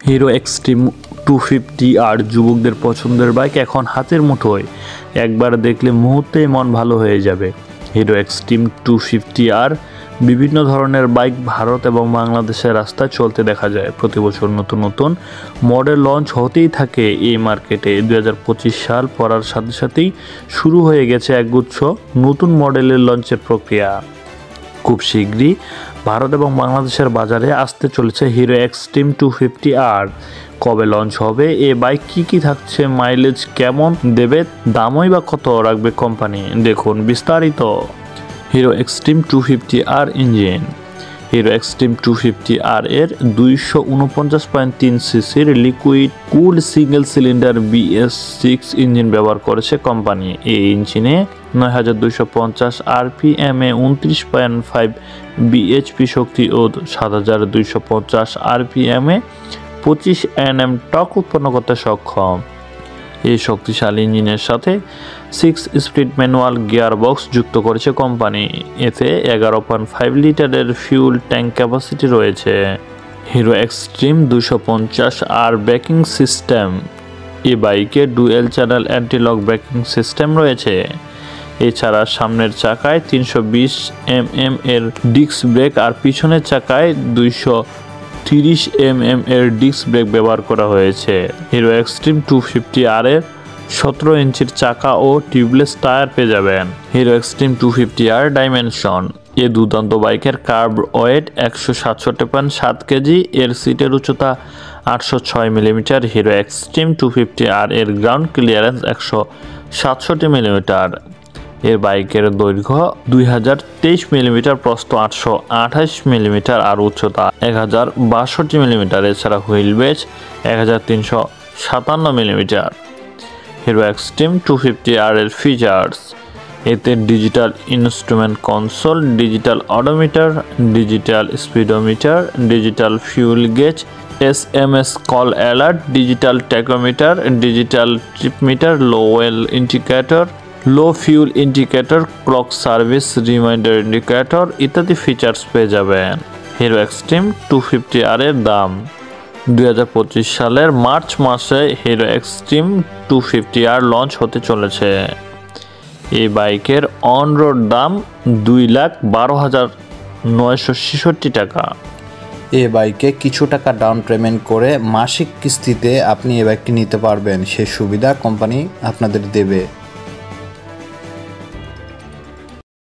Hero Xtreme 250R যুবকদের পছন্দের bike এখন হাতের মুঠোয়। একবার দেখলে মুহূর্তেই মন ভালো হয়ে যাবে। হিরো এক্সট্রিম 250R বিভিন্ন ধরনের বাইক ভারত এবং বাংলাদেশের রাস্তায় চলতে দেখা যায়। প্রতি বছর নতুন নতুন মডেল লঞ্চ হতেই থাকে এই মার্কেটে। 2025 সাল পড়ার সাথে সাথেই শুরু হয়ে গেছে একগুচ্ছ নতুন মডেলের লঞ্চের প্রক্রিয়া। খুব শীঘ্রই ভারত এবং বাংলাদেশের বাজারে আসতে চলেছে হিরো এক্সট্রিম 250R। কবে লঞ্চ হবে, এ বাইক কী থাকছে, মাইলেজ কেমন দেবে, দামই বা কত রাখবে কোম্পানি, দেখুন বিস্তারিত। Hero Xtreme 250R engine. Hero Xtreme 250R এর 249.3 সিসির liquid cool single cylinder BS6 engine ব্যবহার করেছে কোম্পানি। এই ইঞ্জিনে 9250 RPM এ 29.5 bhp শক্তি ও 7250 RPM এ 25 Nm টর্ক উৎপন্ন করতে সক্ষম। এই শক্তিশালী ইঞ্জিনের সাথে 6 স্পিড ম্যানুয়াল গিয়ার বক্স যুক্ত করেছে কোম্পানি। এতে 11.5 লিটারের ফিউল ট্যাঙ্ক ক্যাপাসিটি রয়েছে। Hero Xtreme 250R braking system. এই বাইকে dual channel anti lock braking system রয়েছে। এছাড়া সামনের চাকায় 320 mm এর ডিস্ক ব্রেক আর পিছনের চাকায় 230 mm এর ডিস্ক ব্রেক ব্যবহার করা হয়েছে। হিরো এক্সট্রিম 250R এর 17 ইঞ্চির চাকা ও টিউবলেস টায়ার পেয়ে যাবেন। Hero Xtreme 250R dimension. এ দুর্দান্ত বাইকের কার্ভ ওয়েট 167.7 কেজি, এর সিটের উচ্চতা 806 মিলিমিটার। হিরো এক্সট্রিম 250R এর গ্রাউন্ড ক্লিয়ারেন্স 167 মিলিমিটার। এর বাইকের দৈর্ঘ্য 2023 মিলিমিটার, প্রস্থ 828 মিলিমিটার আর উচ্চতা 1062 মিলিমিটার। এছাড়া হুইল বেস 1357 মিলিমিটার। হিরো এক্সট্রিম 250R এর ফিচার্স। এতে digital instrument console, digital odometer, digital speedometer, digital fuel gauge, SMS call alert, digital tachometer, digital trip meter, low oil indicator, low fuel indicator, clock service reminder indicator ইত্যাদি features পেয়ে যাবেন। Hero Xtreme 250R এর দাম। 2025 সালের March মাসে hero Xtreme 250R launch হতে চলেছে। এই বাইকের অন রোড দাম 2,12,966 টাকা। এ বাইকে কিছু টাকা ডাউন পেমেন্ট করে মাসিক কিস্তিতে আপনি এ বাইকটি নিতে পারবেন। সে সুবিধা কোম্পানি আপনাদের দেবে।